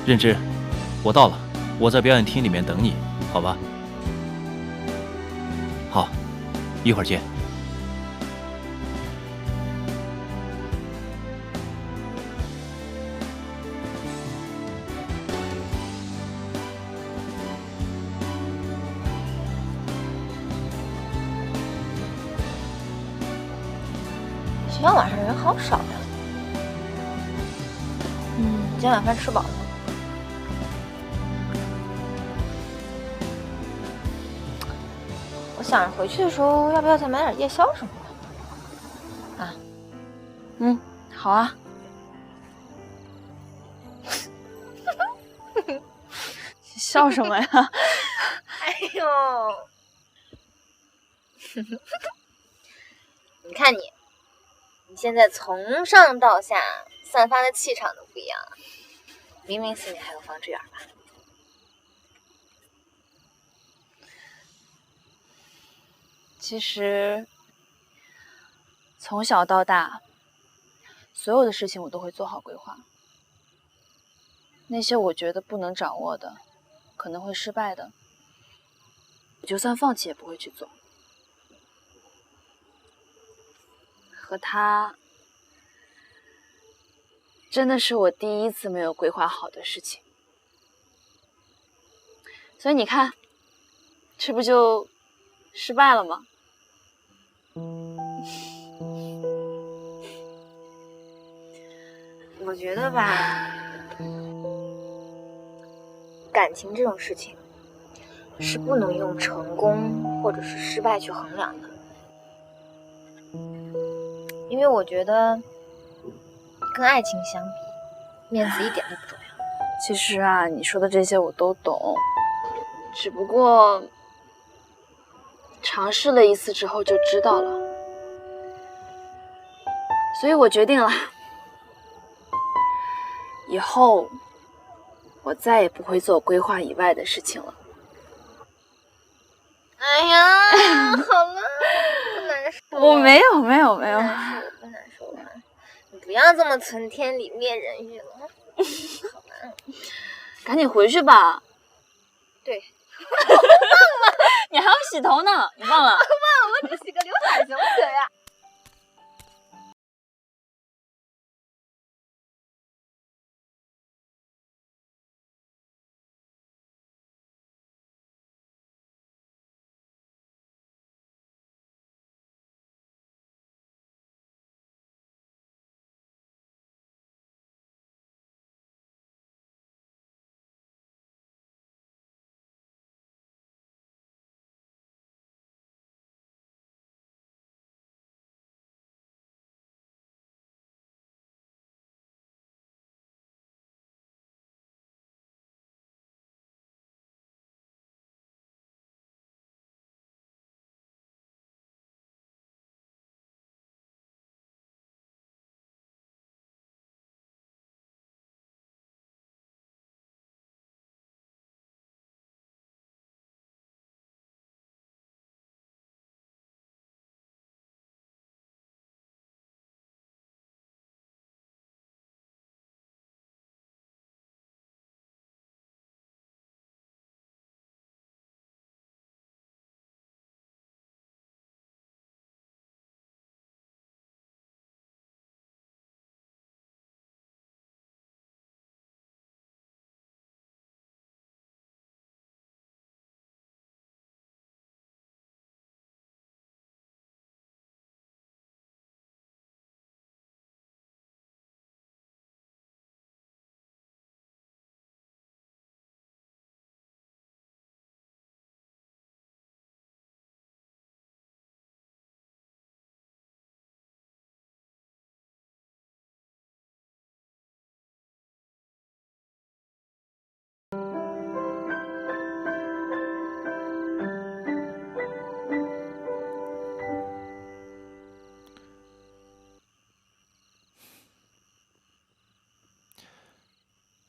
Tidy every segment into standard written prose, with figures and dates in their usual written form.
任之，我到了，我在表演厅里面等你，好吧？好，一会儿见。学校晚上人好少呀。今天晚饭吃饱了吗？我想着回去的时候要不要再买点夜宵什么的。啊，好啊。笑什么呀？哎呦，你看你现在从上到下散发的气场都不一样，明明心里还有方志远吧？其实从小到大，所有的事情我都会做好规划。那些我觉得不能掌握的，可能会失败的，我就算放弃也不会去做。和他，真的是我第一次没有规划好的事情。所以你看，这不就失败了吗？我觉得吧，感情这种事情是不能用成功或者是失败去衡量的，因为我觉得跟爱情相比，面子一点都不重要。其实啊，你说的这些我都懂，只不过尝试了一次之后就知道了。所以我决定了，以后我再也不会做规划以外的事情了。哎呀，好了，不难受。我没有。不难受吧？你不要这么存天理灭人欲了。好吧，赶紧回去吧。对，我忘了，你还要洗头呢，你忘了？我只洗个刘海行不行呀？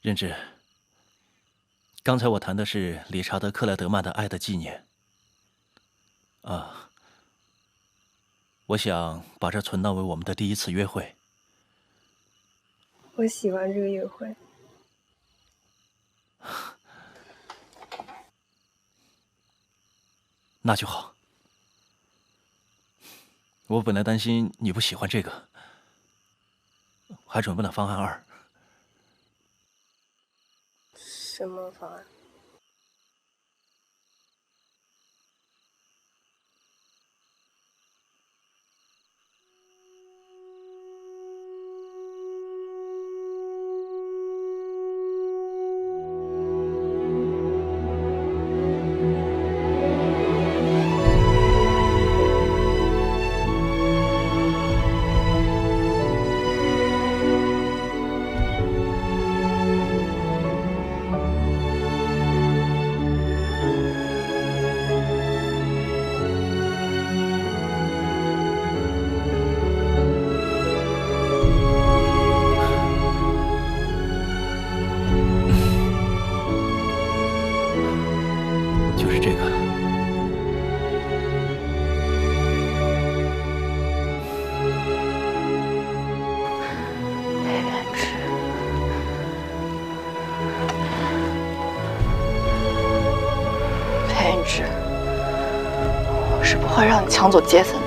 任之，刚才我弹的是理查德·克莱德曼的《爱的纪念》啊，我想把这存当为我们的第一次约会。我喜欢这个约会。那就好。我本来担心你不喜欢这个，还准备了方案2。什么方案？就是这个。裴元之，裴元之，我是不会让你抢走杰森的。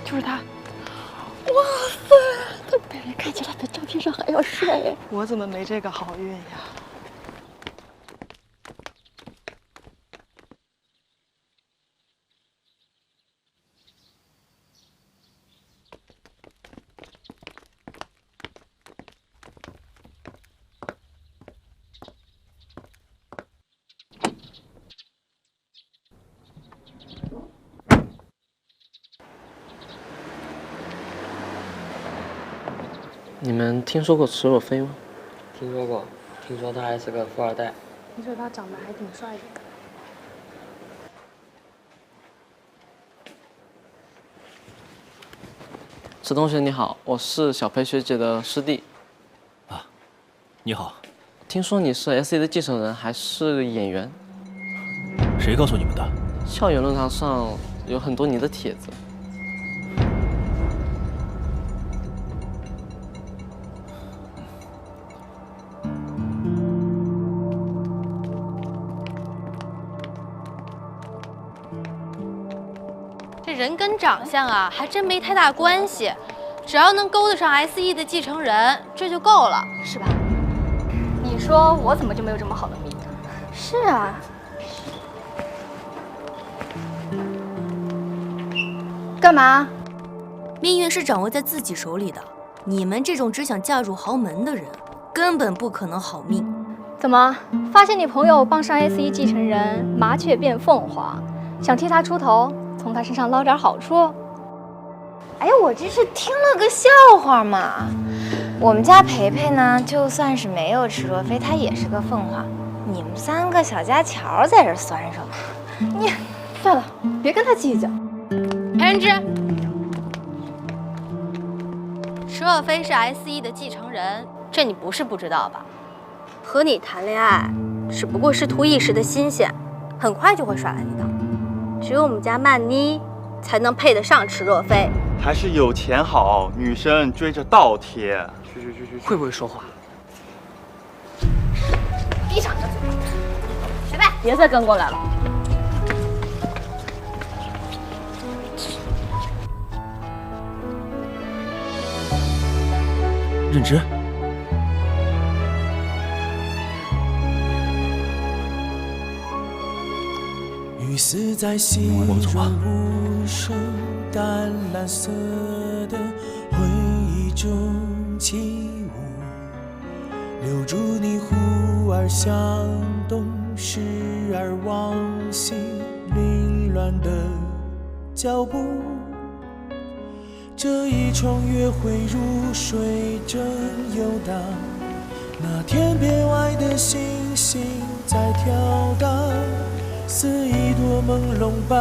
就是他！哇塞，他本人看起来比照片上还要帅哎！我怎么没这个好运呀？你们听说过池若飞吗？听说过，听说他还是个富二代。听说他长得还挺帅的。池同学你好，我是小裴学姐的师弟。啊，你好。听说你是 SE 的继承人，还是演员？谁告诉你们的？校园论坛上有很多你的帖子。这人跟长相啊，还真没太大关系，只要能勾得上 SE 的继承人，这就够了，是吧？你说我怎么就没有这么好的命？是啊，干嘛？命运是掌握在自己手里的，你们这种只想嫁入豪门的人，根本不可能好命。怎么发现你朋友傍上 SE 继承人，麻雀变凤凰，想替他出头，从他身上捞点好处？哎呀，我这是听了个笑话嘛。我们家培培呢，就算是没有池若飞，他也是个凤凰。你们3个小家乔在这酸什么？你算了，别跟他计较。裴元之，池若飞是 SE 的继承人，这你不是不知道吧？和你谈恋爱只不过是图一时的新鲜，很快就会耍赖你的。只有我们家曼妮才能配得上池若飞。还是有钱好，女生追着倒贴。去，会不会说话？闭上你的嘴！学妹，别再跟过来了。认知。雨丝在细软无声淡蓝色的回忆中起舞，留住你忽而向东，时而往西，凌乱的脚步。这一场约会如水正游荡，那天边外的星星在跳荡，似一朵朦胧般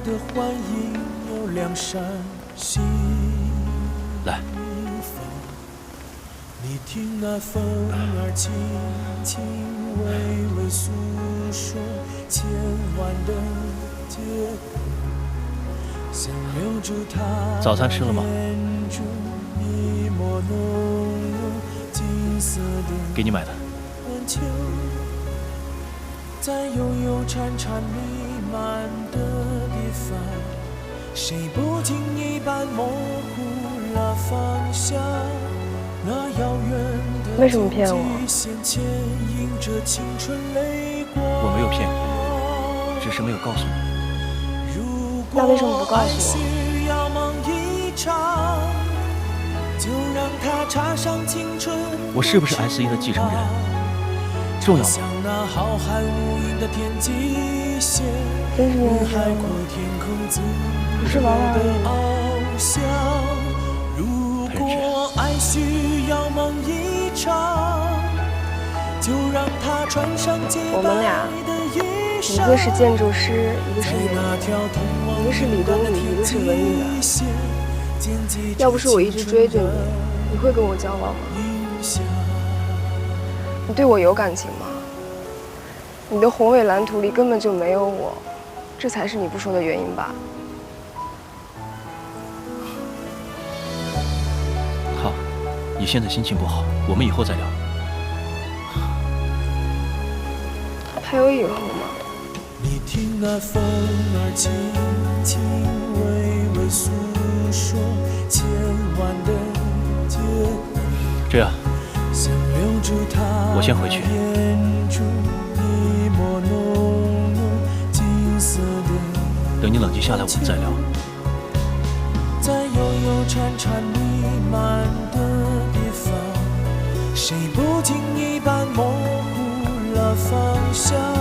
的幻影，有两扇心。来，你听那风儿轻轻微微诉说千万的结果，想留住它。早餐吃了吗？给你买的。在悠悠潺潺弥漫的地方，谁不经意般模糊了方向？那遥远的为什么骗我？我没有骗你，只是没有告诉你。那为什么不告诉我？我是不是 SE 的继承人，重要吗？真是认真吗？不是玩玩而已吗？我们俩，一个是建筑师，一个是演员，一个是理工女，一个是文艺男。要不是我一直追着你，你会跟我交往吗？你对我有感情吗？你的宏伟蓝图里根本就没有我，这才是你不说的原因吧？好，你现在心情不好，我们以后再聊。还有以后吗？你听那风儿轻轻微微诉说千万的结果。这样，我先回去。等你冷静下来，我们再聊。在悠悠潺潺弥漫的地方，谁不经意般模糊了方向？